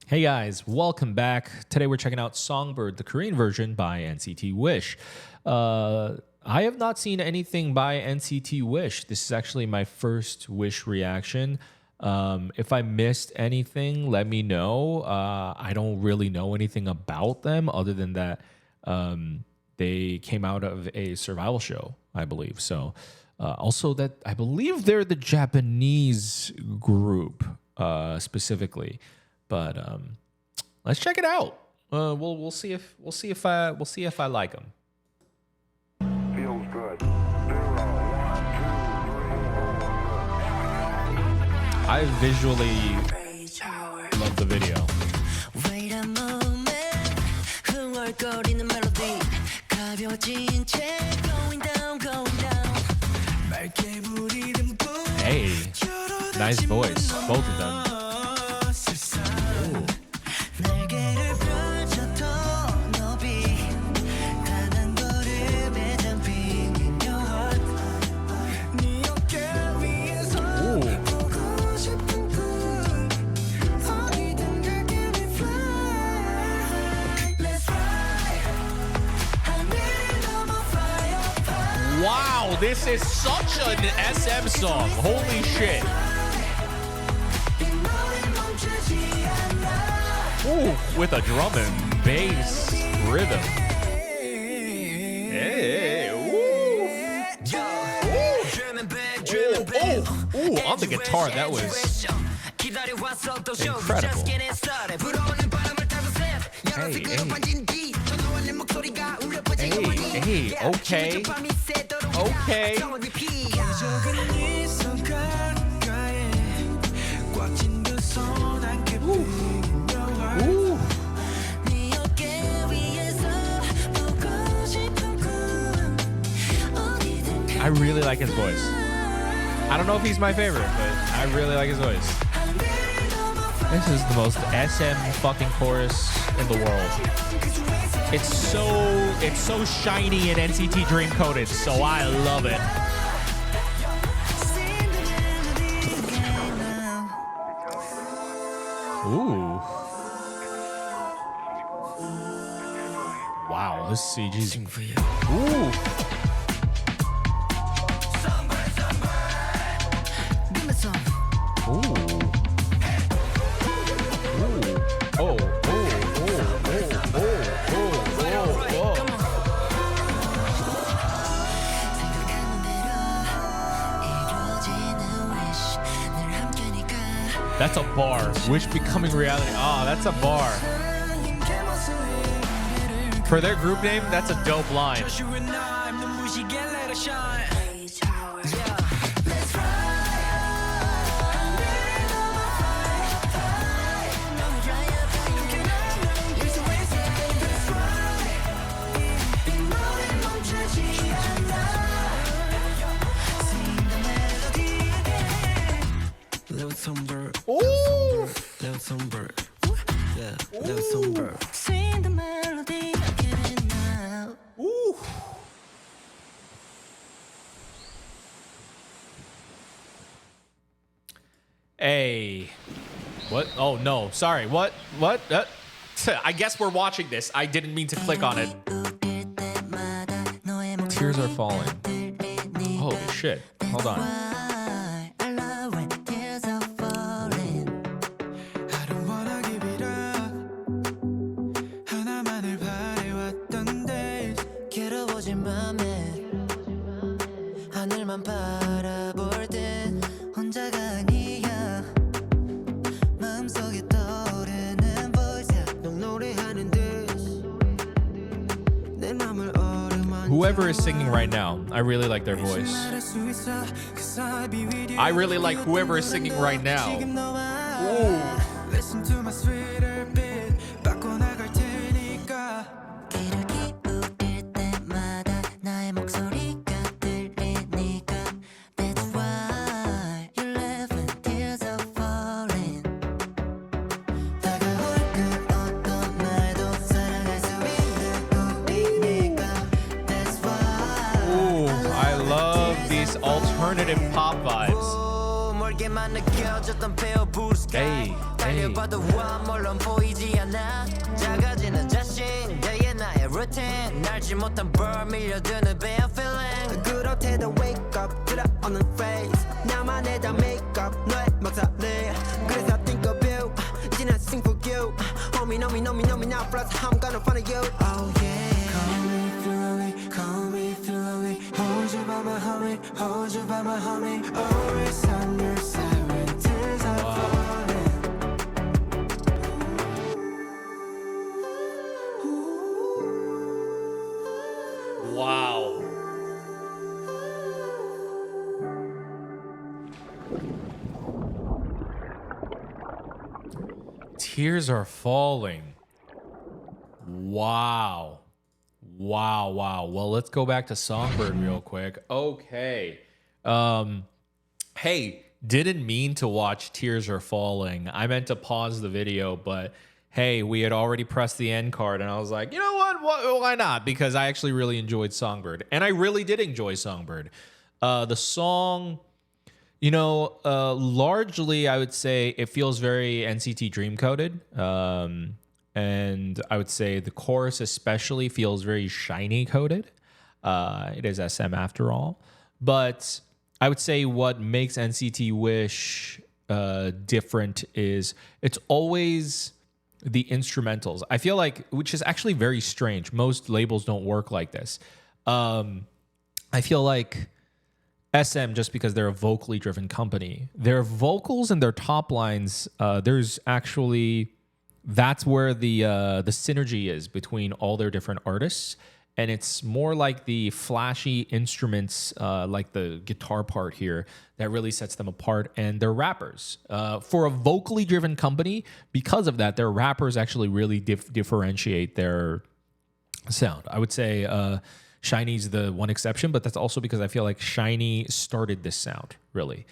Hey guys, welcome back. Today we're checking out Songbird, the Korean version by NCT Wish. I have not seen anything by NCT Wish. This is actually my first Wish reaction. If I missed anything, let me know. I don't really know anything about them other than that they came out of a survival show, I believe. So also that I believe they're the Japanese group specifically. But let's check it out. We'll see if I like them. Feels good. I visually love the video. Wait a moment, 흥얼거리는 멜로디 가벼워진 채 going down, going down. 맑게 부리는 불 Hey, nice voice, both of them. 날개를 펼쳐 더 높이 가난 걸음에 잠긴 your heart 네 어깨 위에서 보고 싶은 꿈 어디든 갈게 we fly Let's fly 하늘 넘어 fly up high Wow, this is such an SM song. Holy shit. Ooh, with a drum and bass rhythm. Hey, ooh. Ooh, on the guitar, that was incredible. Hey, okay. Okay. Ooh. I really like his voice. I don't know if he's my favorite, but I really like his voice. This is the most SM fucking chorus in the world. It's so shiny and NCT Dream coded, so I love it. Ooh. Wow, this CG's. Ooh. Ooh. Ooh. Oh, That's a bar. Wish becoming reality. Oh, that's a bar. For their group name, that's a dope line. Songbird. Ooh. Little Songbird. Yeah, little Songbird. Sing the melody again now. Ooh. Hey. What? Oh, no. Sorry. What? I guess we're watching this. I didn't mean to click on it. Tears are falling. Holy shit. Hold on. Whoever is singing right now, I really like their voice. I really like whoever is singing right now. Ooh. Alternative pop vibes. 내게만 느껴졌던 pale blue sky 달려봐도 와 물론 보이지 않아 작아지는 자신 day and night routine 날지 못한 burn 밀려드는 bad feeling 그렇대도 wake up 들어오는 face 나만의 다 make up 너의 목소리 그래서 think of you 지난 sing for you homie know me know me know me now plus I'm gonna find you oh yeah call me through it call me through it hold you by my homie hold you by my homie always on your side when tears are falling Wow. Tears are falling. Wow. Wow, wow. Well, let's go back to Songbird real quick. Okay. Hey, didn't mean to watch Tears Are Falling. I meant to pause the video, but hey, we had already pressed the end card, and I was like, you know what? Why not? Because I actually really enjoyed Songbird, and I really did enjoy Songbird. The song, largely, I would say it feels very NCT Dream coded. And I would say the chorus especially feels very shiny coded. It is SM after all. But I would say what makes NCT Wish different is it's always the instrumentals. I feel like, which is actually very strange. Most labels don't work like this. I feel like SM, just because they're a vocally driven company, their vocals and their top lines, there's actually... That's where the synergy is between all their different artists. And it's more like the flashy instruments, like the guitar part here, that really sets them apart. And they're rappers. For a vocally driven company, because of that, their rappers actually really differentiate their sound. I would say SHINee's the one exception, but that's also because I feel like SHINee started this sound, really.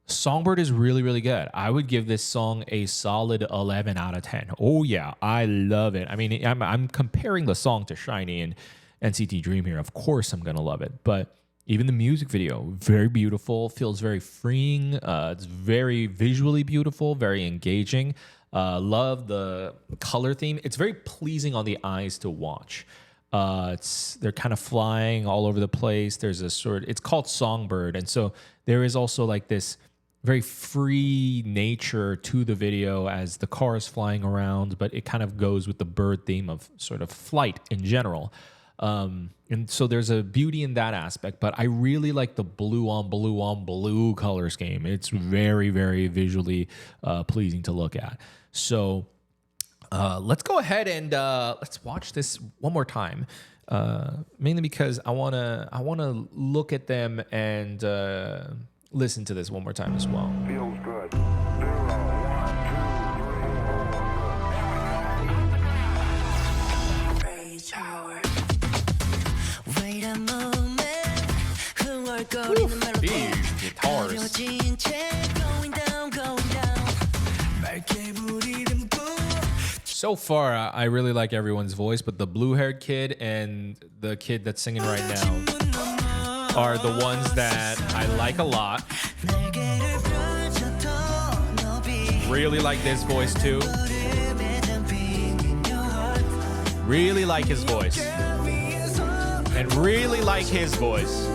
Songbird is really, really good. I would give this song a solid 11 out of 10. Oh, yeah. I love it. I mean, I'm comparing the song to SHINee and NCT Dream here. Of course, I'm going to love it. But even the music video, very beautiful, feels very freeing. It's very visually beautiful, very engaging. Love the color theme. It's very pleasing on the eyes to watch. They're kind of flying all over the place. There's it's called Songbird. And so there is also like this very free nature to the video as the car is flying around, but it kind of goes with the bird theme of sort of flight in general. And so there's a beauty in that aspect, but I really like the blue on blue on blue color scheme. It's very, very visually pleasing to look at. So let's go ahead and let's watch this one more time. Mainly because I wanna look at them and listen to this one more time as well. Feels good. 0, 1, 2, 3, 4. Rage hour. Wait a moment. 흥얼거리는 멜로디. These guitars. 가려진 채 going down, going down. 맑게 부리는 불. So far, I really like everyone's voice, but the blue-haired kid and the kid that's singing right now are the ones that I like a lot. Really like this voice too. Really like his voice. And really like his voice.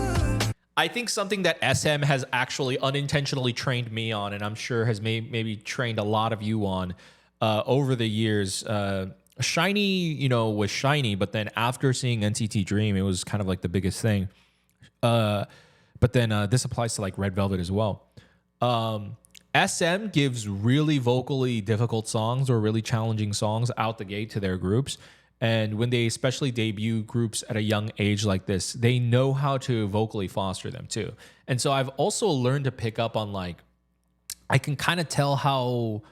I think something that SM has actually unintentionally trained me on, and I'm sure has maybe trained a lot of you on over the years. SHINee, was SHINee, but then after seeing NCT Dream, it was kind of like the biggest thing. But then this applies to like Red Velvet as well. SM gives really vocally difficult songs or really challenging songs out the gate to their groups. And when they especially debut groups at a young age like this, they know how to vocally foster them too. And so I've also learned to pick up on I can kind of tell how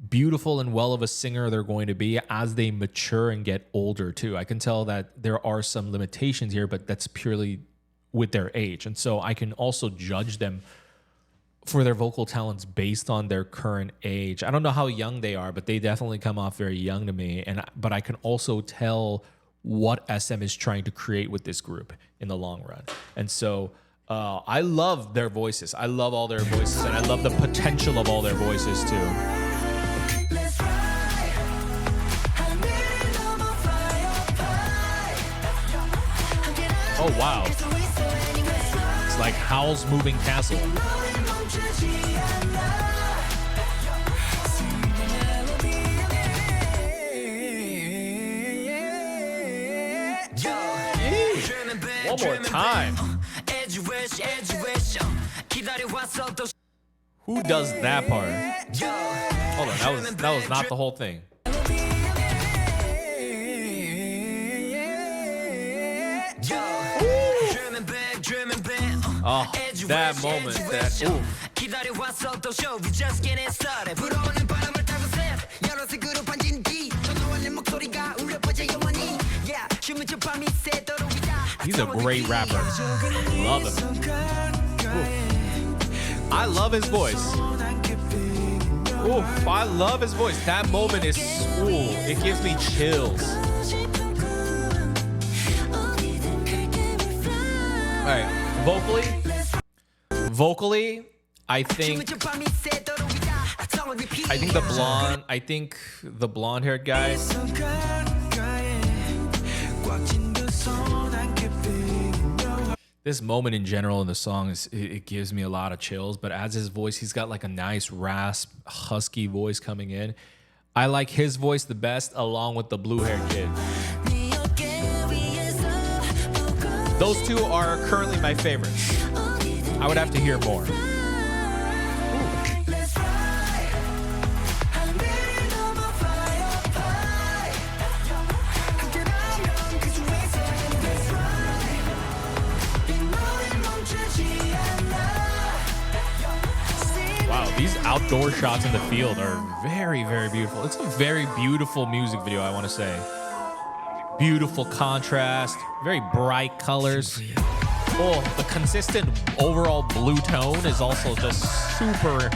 beautiful and well of a singer they're going to be as they mature and get older too. I can tell that there are some limitations here, but that's purely with their age. And so I can also judge them for their vocal talents based on their current age. I don't know how young they are, but they definitely come off very young to me. But I can also tell what SM is trying to create with this group in the long run. And so I love their voices. I love all their voices, and I love the potential of all their voices too. Oh wow. It's like Howl's Moving Castle. One more time. Who does that part? Hold on, that was not the whole thing. Oh, that moment, that ooh. He's a great rapper. Love him. Ooh. I love his voice. Ooh, I love his voice. That moment is, ooh, it gives me chills. All right, vocally, I think the blonde-haired guy. This moment in general in the song it gives me a lot of chills, but as his voice, he's got like a nice rasp, husky voice coming in. I like his voice the best, along with the blue-haired kid. Those two are currently my favorites. I would have to hear more. Wow, these outdoor shots in the field are very, very beautiful. It's a very beautiful music video, I want to say. Beautiful contrast, very bright colors. Oh, the consistent overall blue tone is also just super.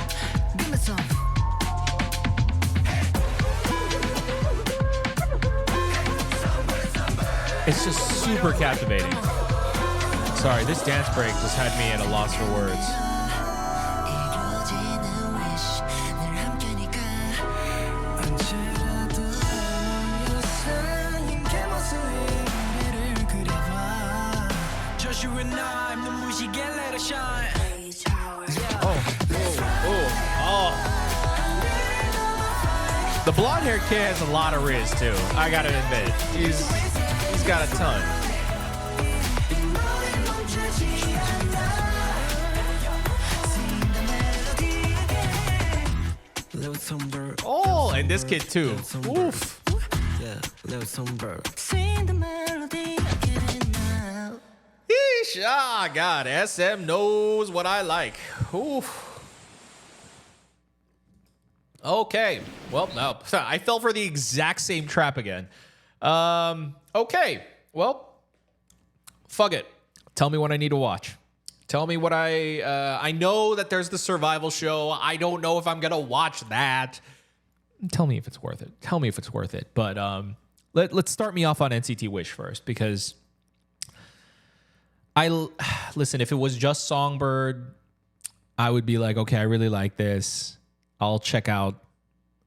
It's just super captivating. Sorry, this dance break just had me at a loss for words. The blonde-haired kid has a lot of riz too. I gotta admit, he's got a ton. Oh, and this kid too. Oof. Yeesh, ah, God, SM knows what I like. Oof. Okay, well, no, I fell for the exact same trap again. Okay, well, fuck it. Tell me what I need to watch. Tell me what I know that there's the survival show. I don't know if I'm gonna watch that. Tell me if it's worth it. Tell me if it's worth it. But let's start me off on NCT Wish first, because listen, if it was just Songbird, I would be like, okay, I really like this. I'll check out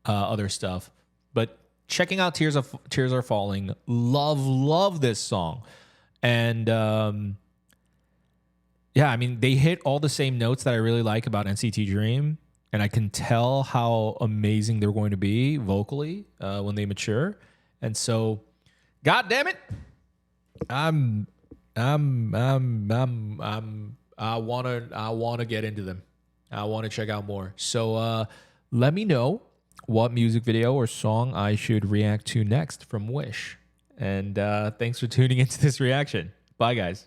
other stuff. But checking out Tears Are Falling, love this song. And yeah, I mean, they hit all the same notes that I really like about NCT Dream. And I can tell how amazing they're going to be vocally when they mature. And so, God damn it, I wanna get into them. I want to check out more. So let me know what music video or song I should react to next from Wish. And thanks for tuning into this reaction. Bye, guys.